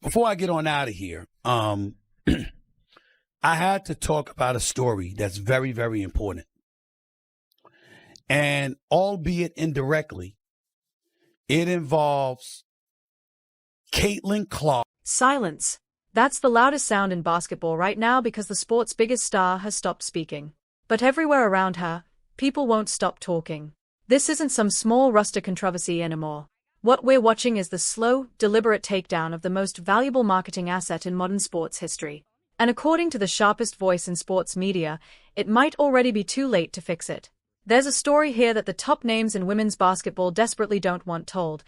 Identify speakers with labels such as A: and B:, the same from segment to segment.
A: Before I get on out of here, I had to talk about a story that's very, very important. And albeit indirectly, it involves Caitlin Clark.
B: Silence. That's the loudest sound in basketball right now because the sport's biggest star has stopped speaking. But everywhere around her, people won't stop talking. This isn't some small roster controversy anymore. What we're watching is the slow, deliberate takedown of the most valuable marketing asset in modern sports history. And according to the sharpest voice in sports media, it might already be too late to fix it. There's a story here that the top names in women's basketball desperately don't want told,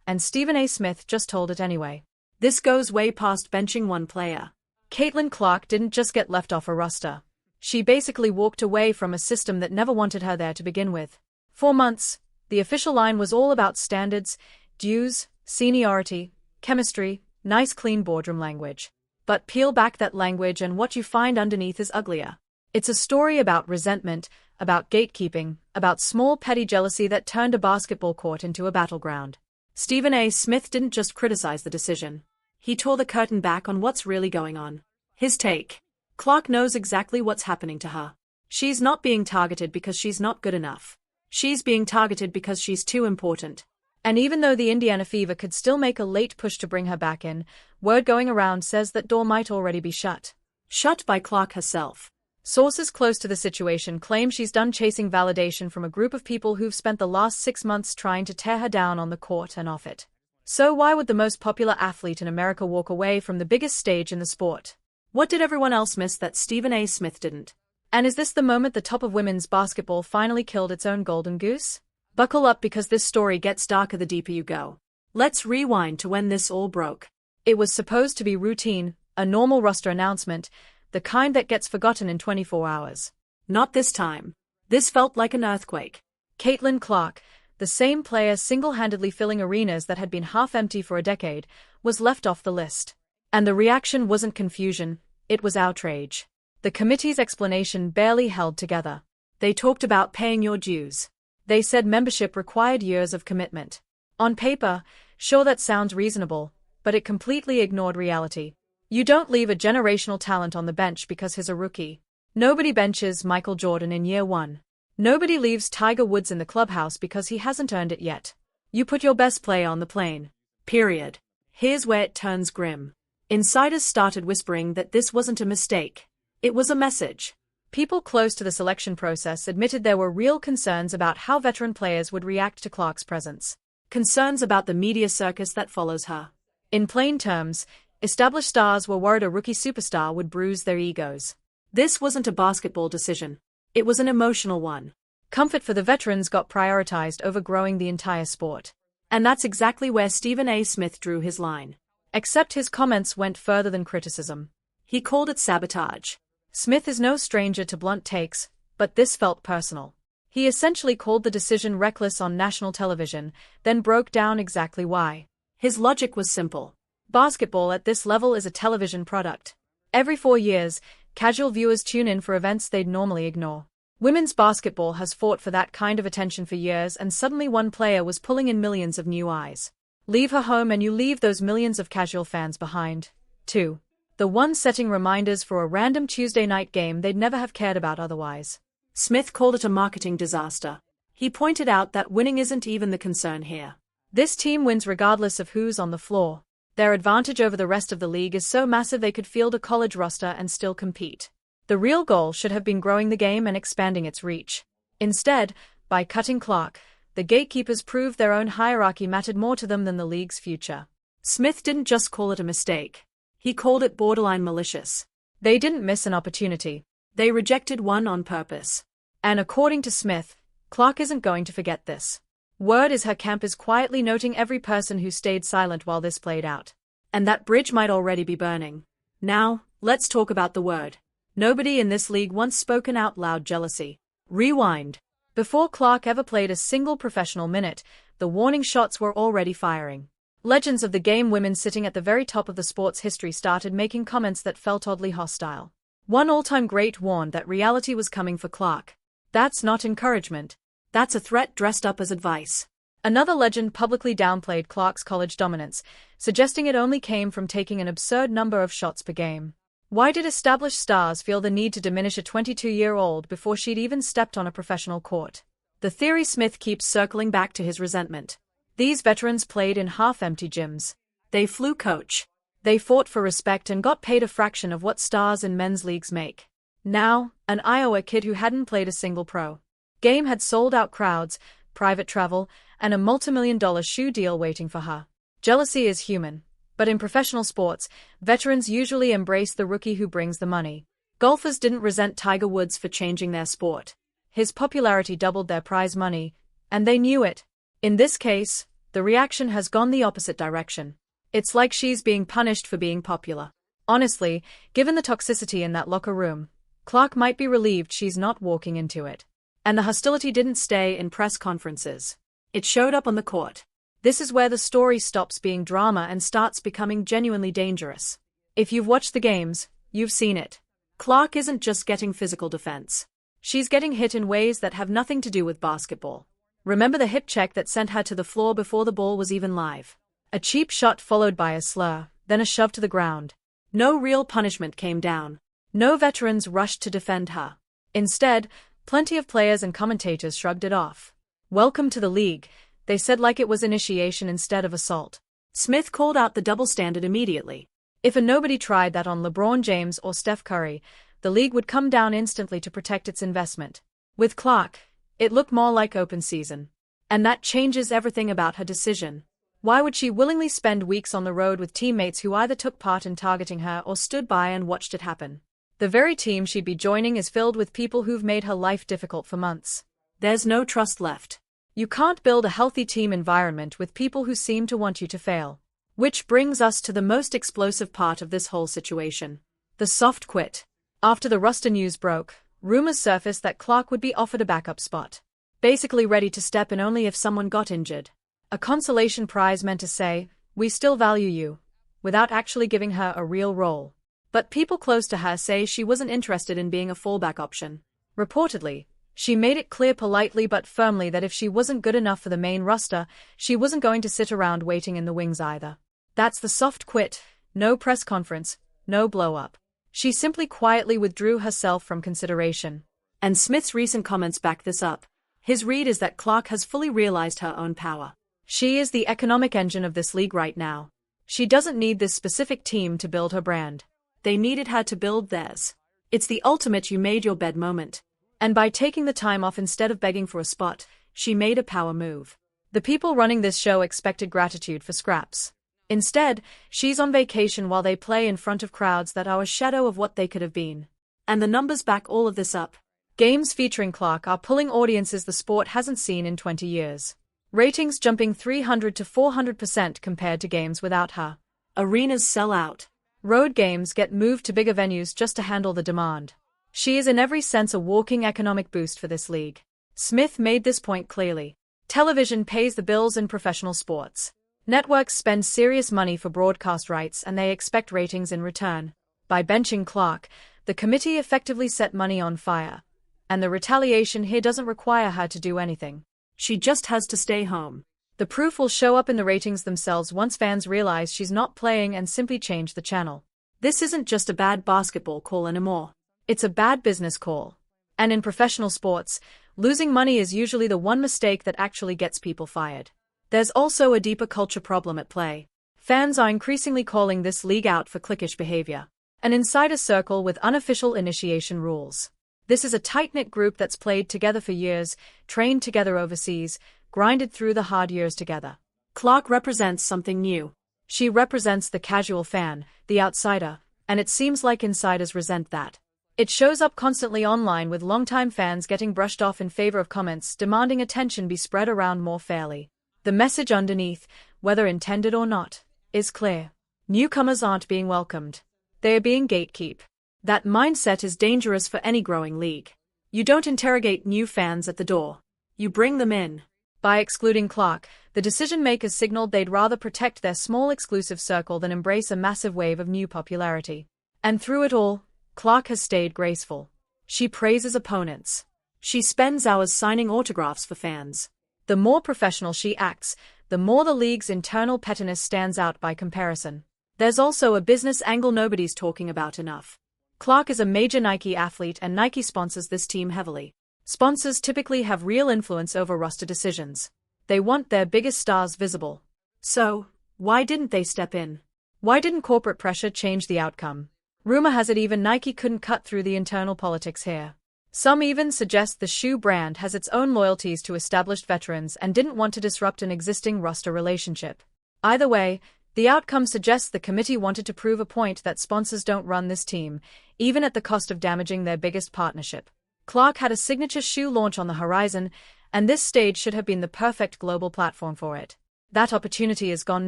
B: and Stephen A. Smith just told it anyway. This goes way past benching one player. Caitlin Clark didn't just get left off a roster. She basically walked away from a system that never wanted her there to begin with. For months, the official line was all about standards, dues, seniority, chemistry, nice clean boardroom language. But peel back that language and what you find underneath is uglier. It's a story about resentment, about gatekeeping, about small petty jealousy that turned a basketball court into a battleground. Stephen A. Smith didn't just criticize the decision. He tore the curtain back on what's really going on. His take: Clark knows exactly what's happening to her. She's not being targeted because she's not good enough. She's being targeted because she's too important. And even though the Indiana Fever could still make a late push to bring her back in, word going around says that door might already be shut. Shut by Clark herself. Sources close to the situation claim she's done chasing validation from a group of people who've spent the last 6 months trying to tear her down on the court and off it. So why would the most popular athlete in America walk away from the biggest stage in the sport? What did everyone else miss that Stephen A. Smith didn't? And is this the moment the top of women's basketball finally killed its own golden goose? Buckle up because this story gets darker the deeper you go. Let's rewind to when this all broke. It was supposed to be routine, a normal roster announcement, the kind that gets forgotten in 24 hours. Not this time. This felt like an earthquake. Caitlin Clark, the same player single-handedly filling arenas that had been half empty for a decade, was left off the list. And the reaction wasn't confusion, it was outrage. The committee's explanation barely held together. They talked about paying your dues. They said membership required years of commitment. On paper, sure, that sounds reasonable, but it completely ignored reality. You don't leave a generational talent on the bench because he's a rookie. Nobody benches Michael Jordan in year one. Nobody leaves Tiger Woods in the clubhouse because he hasn't earned it yet. You put your best player on the plane. Period. Here's where it turns grim. Insiders started whispering that this wasn't a mistake. It was a message. People close to the selection process admitted there were real concerns about how veteran players would react to Clark's presence. Concerns about the media circus that follows her. In plain terms, established stars were worried a rookie superstar would bruise their egos. This wasn't a basketball decision. It was an emotional one. Comfort for the veterans got prioritized over growing the entire sport. And that's exactly where Stephen A. Smith drew his line. Except his comments went further than criticism. He called it sabotage. Smith is no stranger to blunt takes, but this felt personal. He essentially called the decision reckless on national television, then broke down exactly why. His logic was simple. Basketball at this level is a television product. Every 4 years, casual viewers tune in for events they'd normally ignore. Women's basketball has fought for that kind of attention for years, and suddenly one player was pulling in millions of new eyes. Leave her home and you leave those millions of casual fans behind, too. The one setting reminders for a random Tuesday night game they'd never have cared about otherwise. Smith called it a marketing disaster. He pointed out that winning isn't even the concern here. This team wins regardless of who's on the floor. Their advantage over the rest of the league is so massive they could field a college roster and still compete. The real goal should have been growing the game and expanding its reach. Instead, by cutting Clark, the gatekeepers proved their own hierarchy mattered more to them than the league's future. Smith didn't just call it a mistake. He called it borderline malicious. They didn't miss an opportunity. They rejected one on purpose. And according to Smith, Clark isn't going to forget this. Word is her camp is quietly noting every person who stayed silent while this played out. And that bridge might already be burning. Now, let's talk about the word. Nobody in this league once spoken out loud jealousy. Rewind. Before Clark ever played a single professional minute, the warning shots were already firing. Legends of the game, women sitting at the very top of the sport's history, started making comments that felt oddly hostile. One all-time great warned that reality was coming for Clark. That's not encouragement. That's a threat dressed up as advice. Another legend publicly downplayed Clark's college dominance, suggesting it only came from taking an absurd number of shots per game. Why did established stars feel the need to diminish a 22-year-old before she'd even stepped on a professional court? The theory Smith keeps circling back to his resentment. These veterans played in half-empty gyms. They flew coach. They fought for respect and got paid a fraction of what stars in men's leagues make. Now, an Iowa kid who hadn't played a single pro game had sold-out crowds, private travel, and a multimillion-dollar shoe deal waiting for her. Jealousy is human, but in professional sports, veterans usually embrace the rookie who brings the money. Golfers didn't resent Tiger Woods for changing their sport. His popularity doubled their prize money, and they knew it. In this case, the reaction has gone the opposite direction. It's like she's being punished for being popular. Honestly, given the toxicity in that locker room, Clark might be relieved she's not walking into it. And the hostility didn't stay in press conferences. It showed up on the court. This is where the story stops being drama and starts becoming genuinely dangerous. If you've watched the games, you've seen it. Clark isn't just getting physical defense. She's getting hit in ways that have nothing to do with basketball. Remember the hip check that sent her to the floor before the ball was even live? A cheap shot followed by a slur, then a shove to the ground. No real punishment came down. No veterans rushed to defend her. Instead, plenty of players and commentators shrugged it off. Welcome to the league, they said, like it was initiation instead of assault. Smith called out the double standard immediately. If a nobody tried that on LeBron James or Steph Curry, the league would come down instantly to protect its investment. With Clark, it looked more like open season. And that changes everything about her decision. Why would she willingly spend weeks on the road with teammates who either took part in targeting her or stood by and watched it happen? The very team she'd be joining is filled with people who've made her life difficult for months. There's no trust left. You can't build a healthy team environment with people who seem to want you to fail. Which brings us to the most explosive part of this whole situation. The soft quit. After the roster news broke, rumors surfaced that Clark would be offered a backup spot. Basically ready to step in only if someone got injured. A consolation prize meant to say, "We still value you," without actually giving her a real role. But people close to her say she wasn't interested in being a fallback option. Reportedly, she made it clear politely but firmly that if she wasn't good enough for the main roster, she wasn't going to sit around waiting in the wings either. That's the soft quit, no press conference, no blow-up. She simply quietly withdrew herself from consideration. And Smith's recent comments back this up. His read is that Clark has fully realized her own power. She is the economic engine of this league right now. She doesn't need this specific team to build her brand. They needed her to build theirs. It's the ultimate you made your bed moment. And by taking the time off instead of begging for a spot, she made a power move. The people running this show expected gratitude for scraps. Instead, she's on vacation while they play in front of crowds that are a shadow of what they could have been. And the numbers back all of this up. Games featuring Clark are pulling audiences the sport hasn't seen in 20 years. Ratings jumping 300 to 400% compared to games without her. Arenas sell out. Road games get moved to bigger venues just to handle the demand. She is in every sense a walking economic boost for this league. Smith made this point clearly. Television pays the bills in professional sports. Networks spend serious money for broadcast rights and they expect ratings in return. By benching Clark, the committee effectively set money on fire. And the retaliation here doesn't require her to do anything. She just has to stay home. The proof will show up in the ratings themselves once fans realize she's not playing and simply change the channel. This isn't just a bad basketball call anymore. It's a bad business call. And in professional sports, losing money is usually the one mistake that actually gets people fired. There's also a deeper culture problem at play. Fans are increasingly calling this league out for cliquish behavior. An insider circle with unofficial initiation rules. This is a tight-knit group that's played together for years, trained together overseas, grinded through the hard years together. Clark represents something new. She represents the casual fan, the outsider, and it seems like insiders resent that. It shows up constantly online with longtime fans getting brushed off in favor of comments demanding attention be spread around more fairly. The message underneath, whether intended or not, is clear. Newcomers aren't being welcomed. They are being gatekept. That mindset is dangerous for any growing league. You don't interrogate new fans at the door. You bring them in. By excluding Clark, the decision-makers signaled they'd rather protect their small exclusive circle than embrace a massive wave of new popularity. And through it all, Clark has stayed graceful. She praises opponents. She spends hours signing autographs for fans. The more professional she acts, the more the league's internal pettiness stands out by comparison. There's also a business angle nobody's talking about enough. Clark is a major Nike athlete and Nike sponsors this team heavily. Sponsors typically have real influence over roster decisions. They want their biggest stars visible. So, why didn't they step in? Why didn't corporate pressure change the outcome? Rumor has it even Nike couldn't cut through the internal politics here. Some even suggest the shoe brand has its own loyalties to established veterans and didn't want to disrupt an existing roster relationship. Either way, the outcome suggests the committee wanted to prove a point that sponsors don't run this team, even at the cost of damaging their biggest partnership. Clark had a signature shoe launch on the horizon, and this stage should have been the perfect global platform for it. That opportunity is gone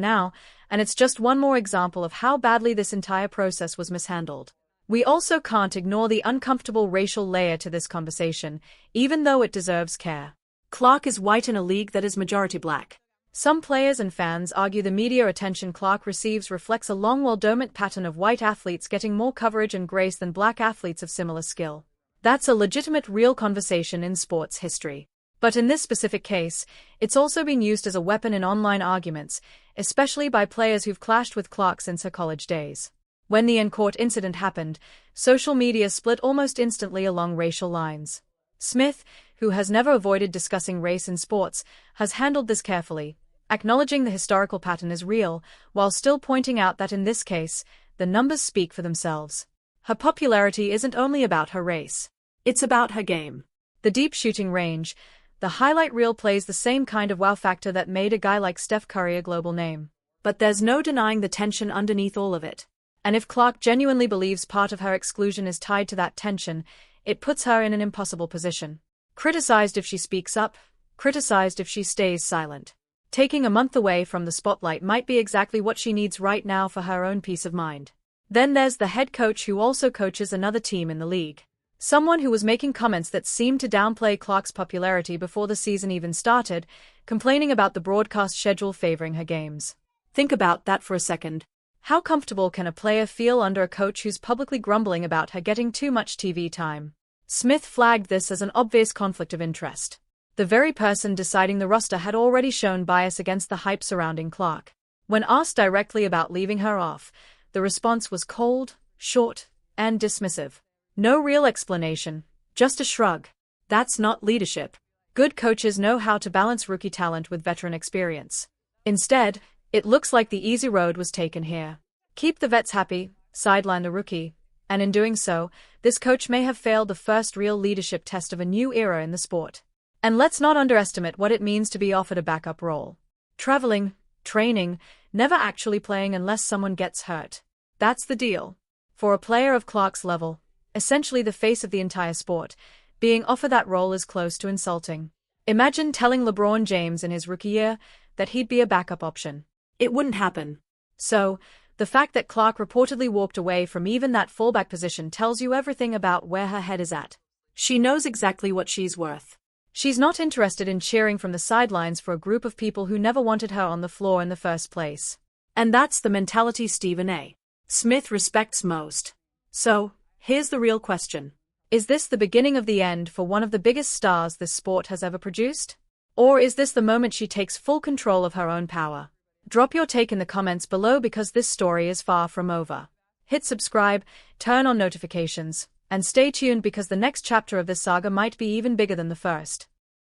B: now, and it's just one more example of how badly this entire process was mishandled. We also can't ignore the uncomfortable racial layer to this conversation, even though it deserves care. Clark is white in a league that is majority black. Some players and fans argue the media attention Clark receives reflects a long well-documented pattern of white athletes getting more coverage and grace than black athletes of similar skill. That's a legitimate real conversation in sports history. But in this specific case, it's also been used as a weapon in online arguments, especially by players who've clashed with Clark since her college days. When the in-court incident happened, social media split almost instantly along racial lines. Smith, who has never avoided discussing race in sports, has handled this carefully, acknowledging the historical pattern is real, while still pointing out that in this case, the numbers speak for themselves. Her popularity isn't only about her race. It's about her game. The deep shooting range, the highlight reel plays the same kind of wow factor that made a guy like Steph Curry a global name. But there's no denying the tension underneath all of it. And if Clark genuinely believes part of her exclusion is tied to that tension, it puts her in an impossible position. Criticized if she speaks up, criticized if she stays silent. Taking a month away from the spotlight might be exactly what she needs right now for her own peace of mind. Then there's the head coach who also coaches another team in the league. Someone who was making comments that seemed to downplay Clark's popularity before the season even started, complaining about the broadcast schedule favoring her games. Think about that for a second. How comfortable can a player feel under a coach who's publicly grumbling about her getting too much TV time? Smith flagged this as an obvious conflict of interest. The very person deciding the roster had already shown bias against the hype surrounding Clark. When asked directly about leaving her off, the response was cold, short, and dismissive. No real explanation, just a shrug. That's not leadership. Good coaches know how to balance rookie talent with veteran experience. Instead, it looks like the easy road was taken here. Keep the vets happy, sideline the rookie, and in doing so, this coach may have failed the first real leadership test of a new era in the sport. And let's not underestimate what it means to be offered a backup role. Traveling, training, never actually playing unless someone gets hurt. That's the deal. For a player of Clark's level, essentially the face of the entire sport, being offered that role is close to insulting. Imagine telling LeBron James in his rookie year that he'd be a backup option. It wouldn't happen. So, the fact that Clark reportedly walked away from even that fallback position tells you everything about where her head is at. She knows exactly what she's worth. She's not interested in cheering from the sidelines for a group of people who never wanted her on the floor in the first place. And that's the mentality Stephen A. Smith respects most. So, here's the real question. Is this the beginning of the end for one of the biggest stars this sport has ever produced? Or is this the moment she takes full control of her own power? Drop your take in the comments below because this story is far from over. Hit subscribe, turn on notifications, and stay tuned because the next chapter of this saga might be even bigger than the first.